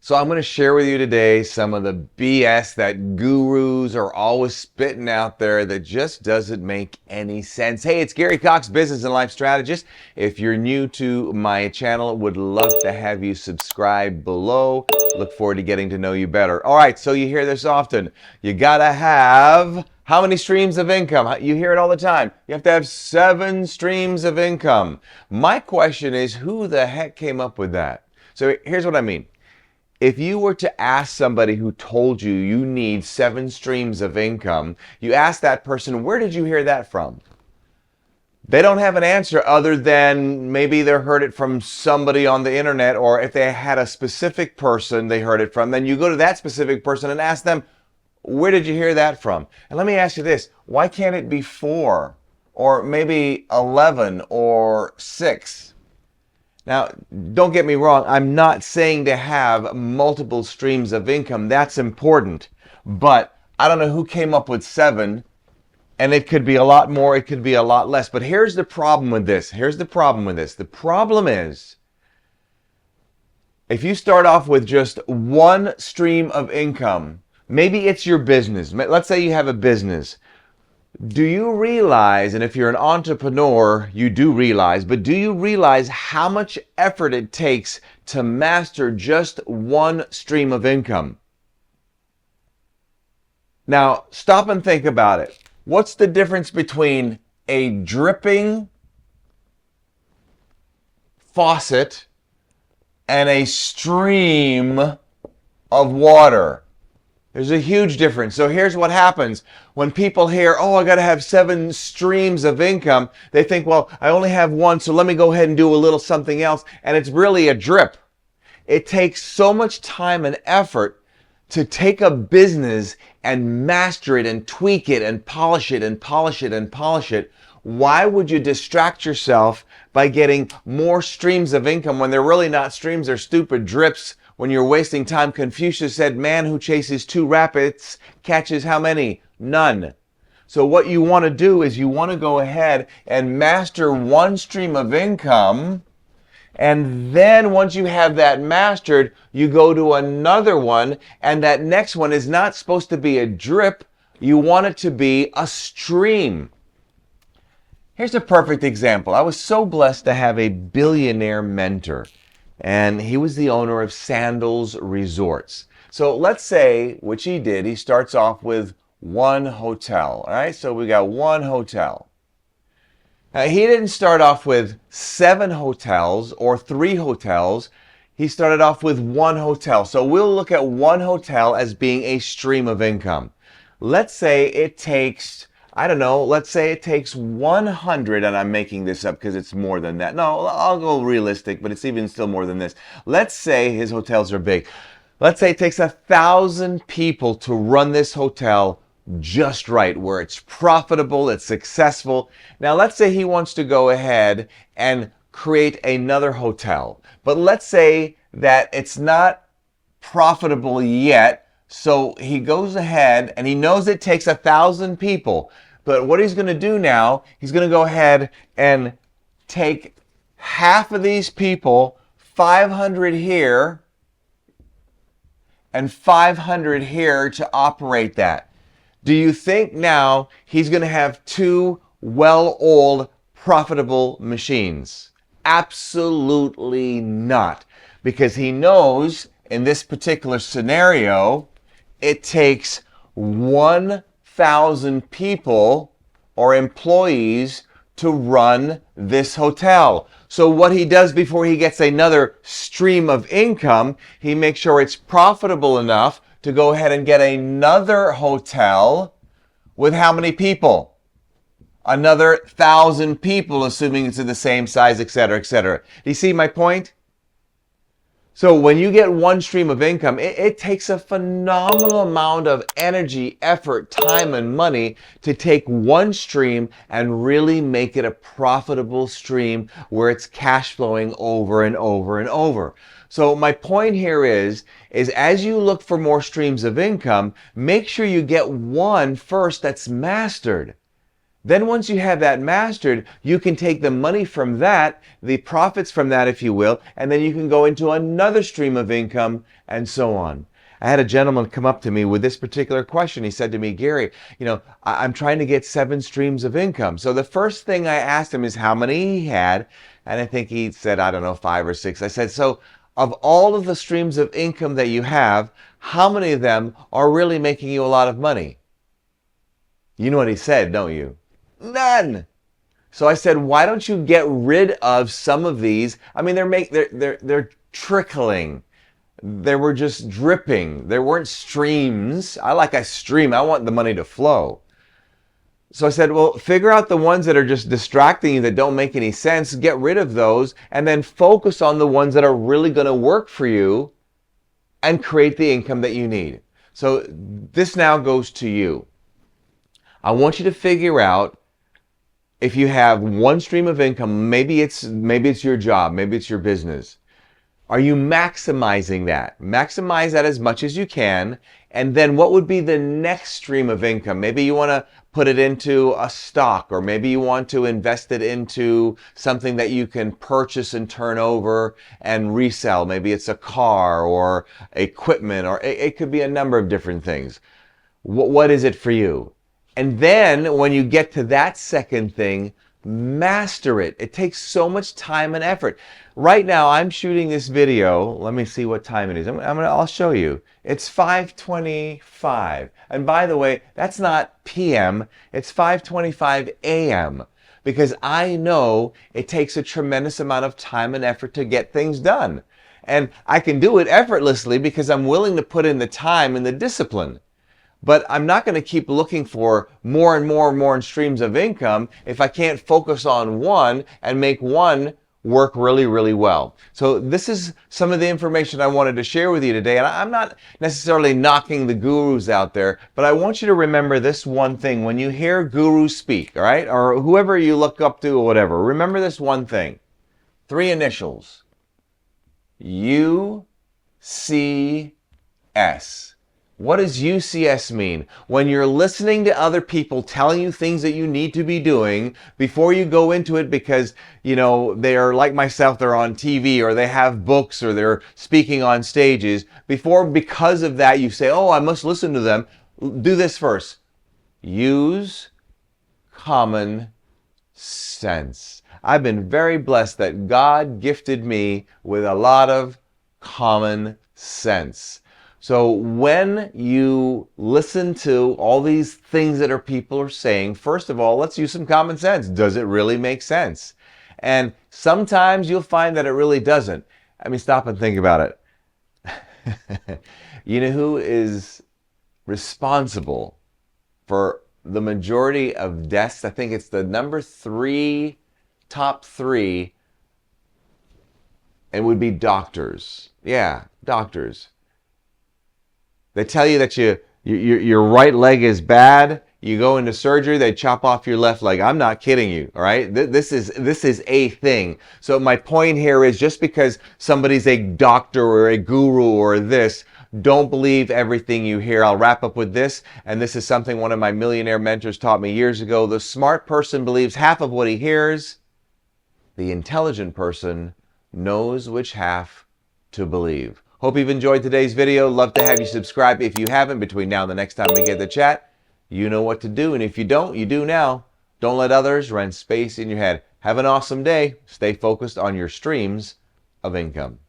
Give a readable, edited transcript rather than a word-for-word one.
So I'm going to share with you today some of the BS that gurus are always spitting out there that just doesn't make any sense. Hey, it's Gary Coxe, business and life strategist. If you're new to my channel, would love to have you subscribe below. Look forward to getting to know you better. All right, so you hear this often. You gotta have how many streams of income? You hear it all the time. You have to have 7 streams of income. My question is, who the heck came up with that? So here's what I mean. If you were to ask somebody who told you you need 7 streams of income, you ask that person, where did you hear that from? They don't have an answer other than maybe they heard it from somebody on the internet, or if they had a specific person they heard it from, then you go to that specific person and ask them, where did you hear that from? And let me ask you this, why can't it be 4 or maybe 11 or 6? Now, don't get me wrong, I'm not saying to have multiple streams of income. That's important. But I don't know who came up with 7, and it could be a lot more, it could be a lot less. But here's the problem with this. The problem is, if you start off with just 1 stream of income, maybe it's your business. Let's say you have a business. Do you realize, and if you're an entrepreneur, you do realize, but do you realize how much effort it takes to master just 1 stream of income? Now, stop and think about it. What's the difference between a dripping faucet and a stream of water? There's a huge difference. So here's what happens. When people hear, oh, I got to have 7 streams of income, they think, well, I only have 1, so let me go ahead and do a little something else. And it's really a drip. It takes so much time and effort to take a business and master it and tweak it and polish it and polish it and polish it. Why would you distract yourself by getting more streams of income when they're really not streams, they're stupid drips? When you're wasting time, Confucius said, man who chases 2 rabbits catches how many? None. So what you want to do is you want to go ahead and master 1 stream of income. And then once you have that mastered, you go to another one. And that next one is not supposed to be a drip. You want it to be a stream. Here's a perfect example. I was so blessed to have a billionaire mentor. And he was the owner of Sandals Resorts. So let's say, which he did, he starts off with 1 hotel. All right, so we got 1 hotel. Now, he didn't start off with 7 hotels or 3 hotels. He started off with 1 hotel. So we'll look at 1 hotel as being a stream of income. Let's say it takes, I don't know, let's say it takes 100, and I'm making this up because it's more than that. No, I'll go realistic, but it's even still more than this. Let's say his hotels are big. Let's say it takes 1,000 people to run this hotel just right, where it's profitable, it's successful. Now, let's say he wants to go ahead and create another hotel. But let's say that it's not profitable yet. So he goes ahead and he knows it takes 1,000 people. But what he's going to do now, he's going to go ahead and take half of these people, 500 here and 500 here to operate that. Do you think now he's going to have 2 well-oiled, profitable machines? Absolutely not. Because he knows in this particular scenario, it takes 1,000 people or employees to run this hotel. So what he does before he gets another stream of income, he makes sure it's profitable enough to go ahead and get another hotel with how many people? Another 1,000 people, assuming it's in the same size, etc., etc. Do you see my point? So when you get 1 stream of income, it takes a phenomenal amount of energy, effort, time, and money to take 1 stream and really make it a profitable stream where it's cash flowing over and over and over. So my point here is as you look for more streams of income, make sure you get 1 first that's mastered. Then once you have that mastered, you can take the money from that, the profits from that, if you will, and then you can go into another stream of income and so on. I had a gentleman come up to me with this particular question. He said to me, Gary, I'm trying to get 7 streams of income. So the first thing I asked him is how many he had. And I think he said, I don't know, 5 or 6. I said, so of all of the streams of income that you have, how many of them are really making you a lot of money? You know what he said, don't you? None. So I said, why don't you get rid of some of these? I mean, they're trickling. They were just dripping. There weren't streams. I like a stream. I want the money to flow. So I said, well, figure out the ones that are just distracting you, that don't make any sense. Get rid of those and then focus on the ones that are really going to work for you and create the income that you need. So this now goes to you. I want you to figure out, if you have one stream of income, maybe it's your job, maybe it's your business. Are you maximizing that? Maximize that as much as you can. And then what would be the next stream of income? Maybe you want to put it into a stock, or maybe you want to invest it into something that you can purchase and turn over and resell. Maybe it's a car or equipment, or it could be a number of different things. What is it for you? And then when you get to that second thing, master it. It takes so much time and effort. Right now, I'm shooting this video. Let me see what time it is. I'll show you. It's 5:25. And by the way, that's not PM. It's 5:25 AM. Because I know it takes a tremendous amount of time and effort to get things done. And I can do it effortlessly because I'm willing to put in the time and the discipline. But I'm not going to keep looking for more and more and more streams of income if I can't focus on one and make one work really, really well. So this is some of the information I wanted to share with you today. And I'm not necessarily knocking the gurus out there, but I want you to remember this one thing. When you hear gurus speak, all right, or whoever you look up to or whatever, remember this one thing. 3 initials. UCS. What does UCS mean? When you're listening to other people telling you things that you need to be doing before you go into it because, they are like myself, they're on TV or they have books or they're speaking on stages. Because of that, you say, oh, I must listen to them. Do this first. Use common sense. I've been very blessed that God gifted me with a lot of common sense. So when you listen to all these things that people are saying, first of all, let's use some common sense. Does it really make sense? And sometimes you'll find that it really doesn't. I mean, stop and think about it. You know who is responsible for the majority of deaths? I think it's the number 3, top 3, and would be doctors. Yeah, doctors. They tell you that your right leg is bad. You go into surgery, they chop off your left leg. I'm not kidding you, all right? This is a thing. So my point here is, just because somebody's a doctor or a guru or this, don't believe everything you hear. I'll wrap up with this, and this is something one of my millionaire mentors taught me years ago. The smart person believes half of what he hears. The intelligent person knows which half to believe. Hope you've enjoyed today's video. Love to have you subscribe if you haven't. Between now and the next time we get the chat, you know what to do. And if you don't, you do now. Don't let others rent space in your head. Have an awesome day. Stay focused on your streams of income.